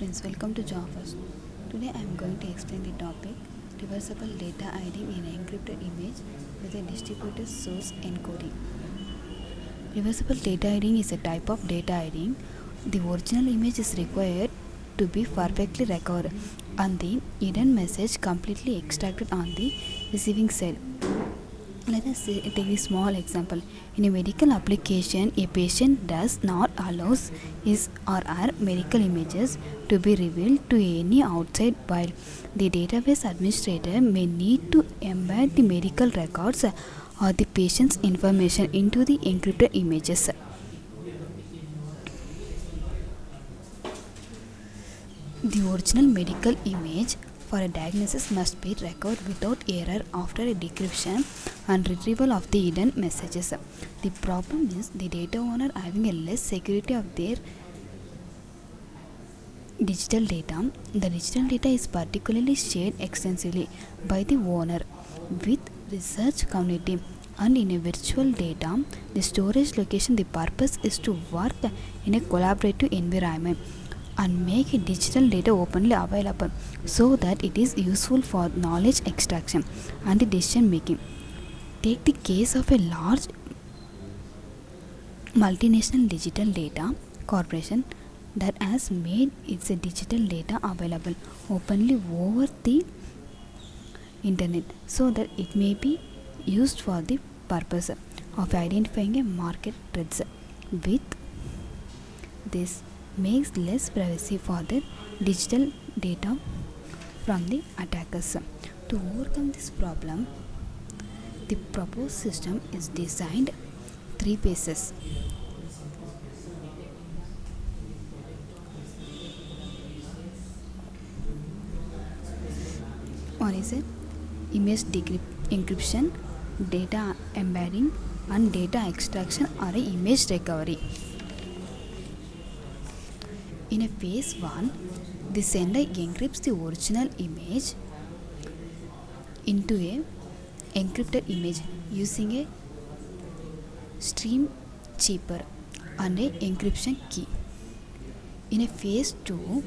friends, welcome to JavaFirst. Today I am going to explain the topic reversible data hiding in an encrypted image with a distributed source encoding. Reversible data hiding is a type of data hiding. The original image is required to be perfectly recovered and the hidden message completely extracted on the receiving side. Let us take a small example. In a medical application, a patient does not allow his or her medical images to be revealed to any outside while the database administrator may need to embed the medical records or the patient's information into the encrypted images. The original medical image for a diagnosis must be recovered without error after a decryption and retrieval of the hidden messages. The problem is the data owner having a less security of their digital data. The digital data is particularly shared extensively by the owner with research community, and in a virtual data the storage location, the purpose is to work in a collaborative environment and make digital data openly available so that it is useful for knowledge extraction and decision making. Take the case of a large multinational digital data corporation that has made its digital data available openly over the internet so that it may be used for the purpose of identifying a market trends. With this makes less privacy for the digital data from the attackers. To overcome this problem, the proposed system is designed three phases. One is a image encryption, data embedding, and data extraction or a image recovery. In a phase 1, the sender encrypts the original image into a encrypted image using a stream cheaper and a encryption key. In a phase 2,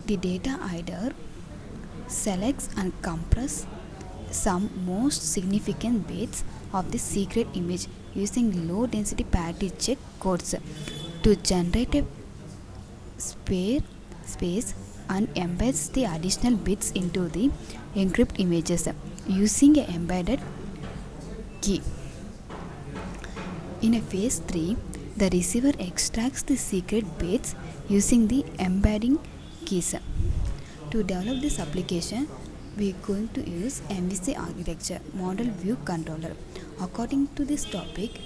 the data hider selects and compresses some most significant bits of the secret image using low density parity check codes to generate a spare space and embeds the additional bits into the encrypted images using an embedded key. In a phase 3, the receiver extracts the secret bits using the embedding keys. To develop this application, we are going to use MVC architecture, Model View Controller. According to this topic,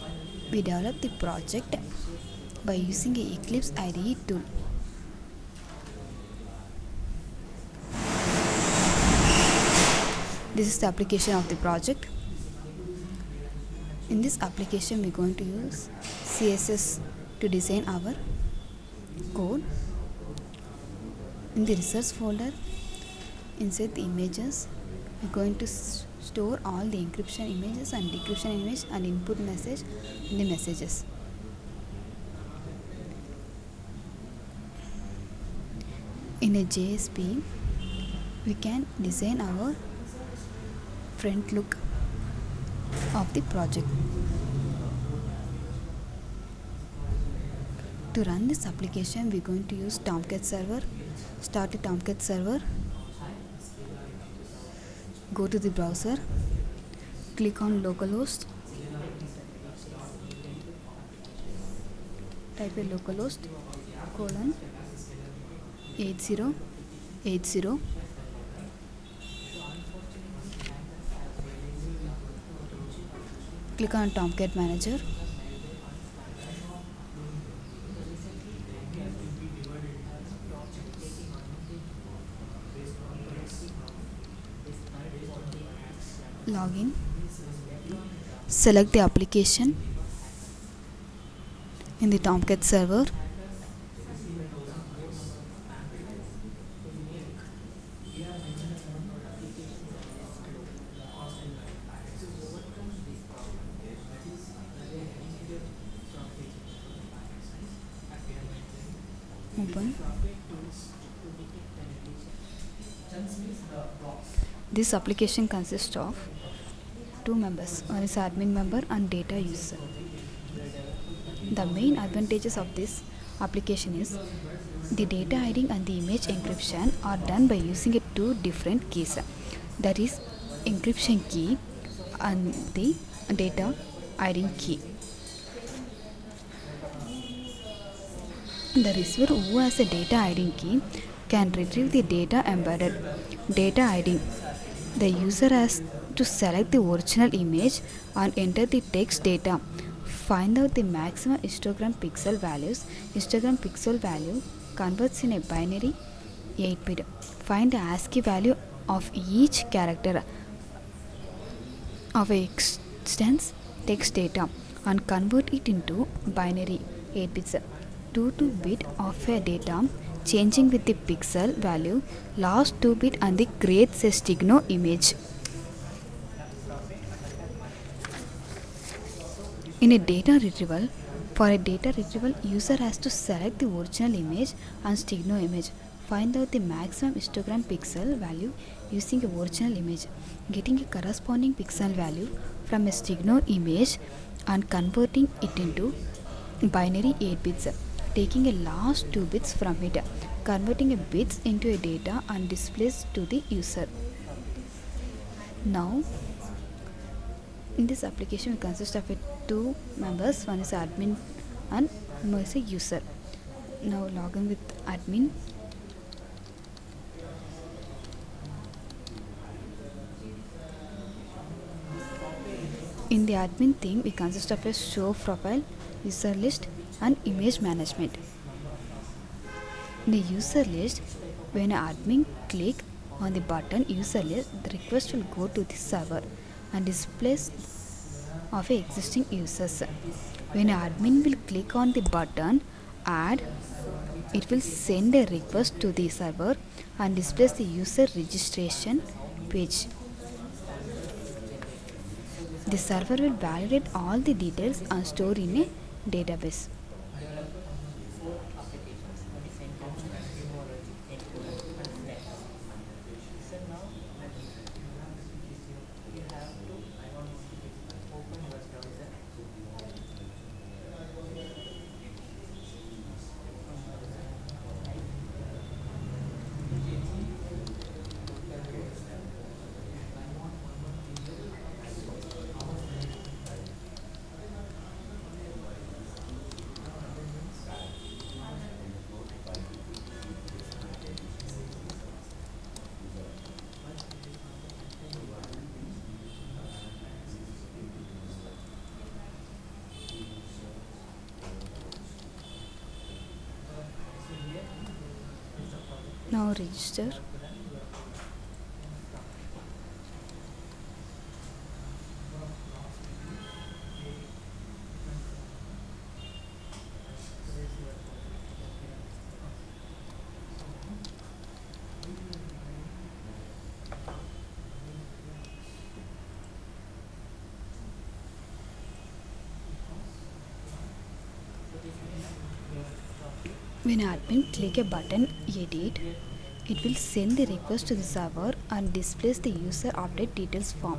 we developed the project by using a Eclipse IDE tool. This is the application of the project. In this application, we are going to use CSS to design our code. In the research folder, insert the images. We are going to store all the encryption images and decryption image and input message in the messages. In a JSP, we can design our front look of the project. To run this application, we are going to use Tomcat server. Start a Tomcat server. Go to the browser. Click on localhost. Type a localhost colon 8080. Click on Tomcat Manager. Login. Select the application in the Tomcat server. open. This application consists of two members, one is admin member and data user. The main advantages of this application is the data hiding and the image encryption are done by using two different keys, that is encryption key and the data hiding key. The receiver who has a data hiding key can retrieve the data embedded data hiding. The user has to select the original image and enter the text data. Find out the maximum histogram pixel values. Histogram pixel value converts in a binary 8-bit. Find the ASCII value of each character of a extends text data and convert it into binary 8 bits. 2-bit of a data changing with the pixel value, last 2-bit and the creates a stigno image. In a data retrieval, for a data retrieval, user has to select the original image and stigno image. Find out the maximum histogram pixel value using a original image, getting a corresponding pixel value from a stigno image and converting it into binary 8 bits, taking a last 2 bits from it, converting a bits into a data and displays to the user. Now, in this application, it consists of two members, one is admin and one is a user. Now log in with admin. In the admin theme, it consists of a show profile, user list and image management. In the user list, when an admin click on the button user list, the request will go to the server and displays of existing users. When an admin will click on the button add, it will send a request to the server and displays the user registration page. The server will validate all the details and store in a database. Now register. When admin click a button edit, it will send the request to the server and displays the user update details form.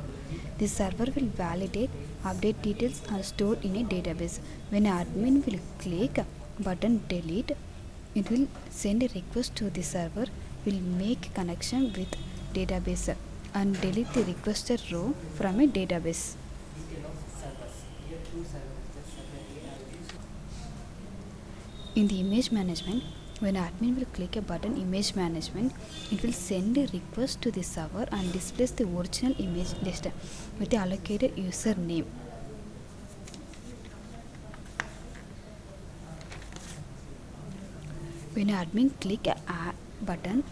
The server will validate update details and store in a database. When admin will click button delete, it will send a request to the server, will make connection with database and delete the requested row from a database. In the image management, when admin will click a button image management, it will send a request to the server and displays the original image list with the allocated user name. When admin click a button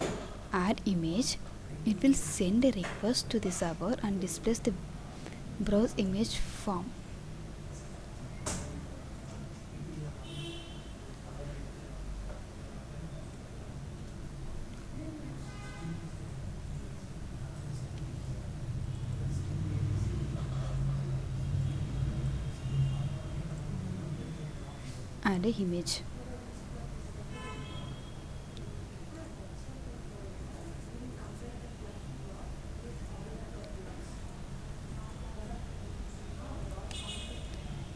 add image, it will send a request to the server and displays the browse image form. Add a image.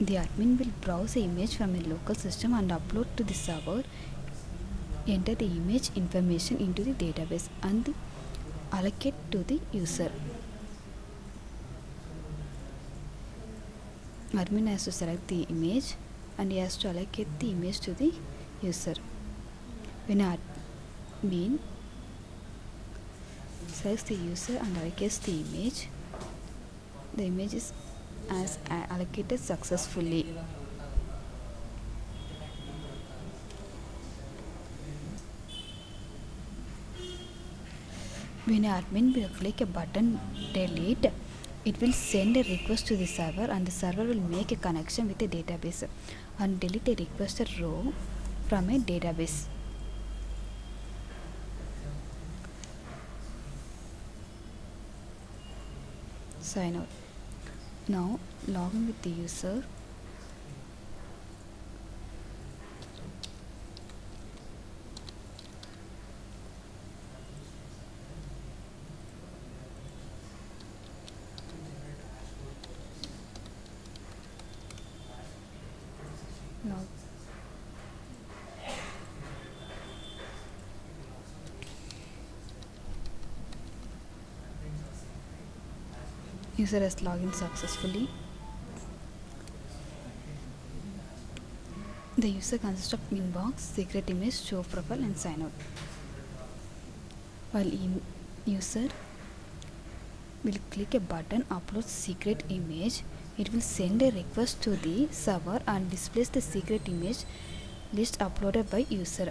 The admin will browse the image from a local system and upload to the server, enter the image information into the database and allocate to the user. Admin has to select the image and he has to allocate the image to the user. When admin selects the user and allocates the image is as allocated successfully. When admin will click a button delete, it will send a request to the server and the server will make a connection with the database and delete a requested row from a database. Sign out. Now log in with the user. Log. User has logged in successfully. The user consists of inbox, secret image, show profile and sign out. While user will click a button upload secret image, it will send a request to the server and displays the secret image list uploaded by user.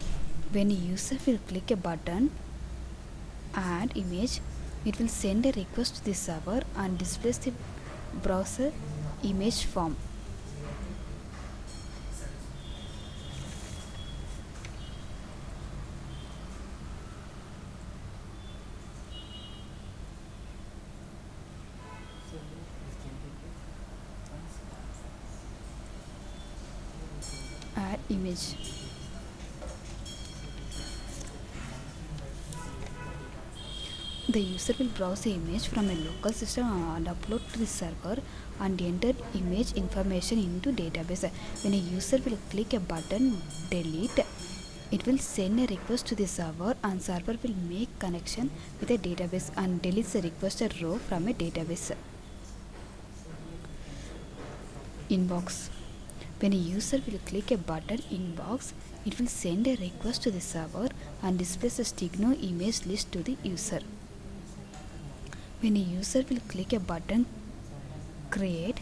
When a user will click a button add image, it will send a request to the server and displays the browser image form. Add image. The user will browse the image from a local system and upload to the server and enter image information into database. When a user will click a button delete, it will send a request to the server and server will make connection with a database and deletes the requested row from a database. Inbox. When a user will click a button inbox, it will send a request to the server and displays a Stigno image list to the user. When a user will click a button create,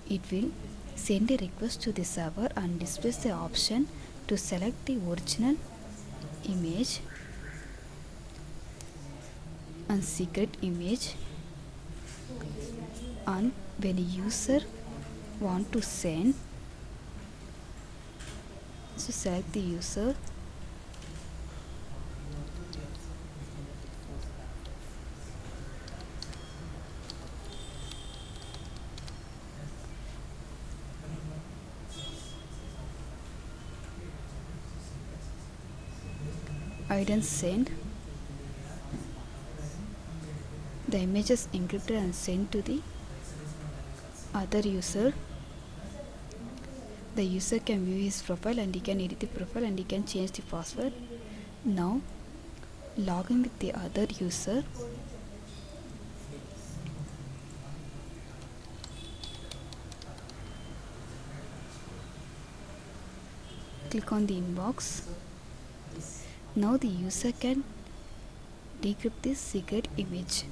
it will send a request to the server and displays the option to select the original image and secret image. And when a user want to send, so select the user, I then send. The image is encrypted and sent to the other user. The user can view his profile and he can edit the profile and he can change the password. Now log in with the other user. Click on the inbox. Now the user can decrypt this secret image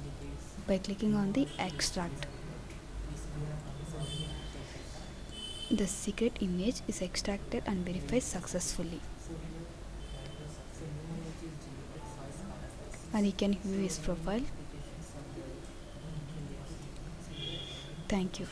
by clicking on the extract. The secret image is extracted and verified successfully. And he can view his profile. Thank you.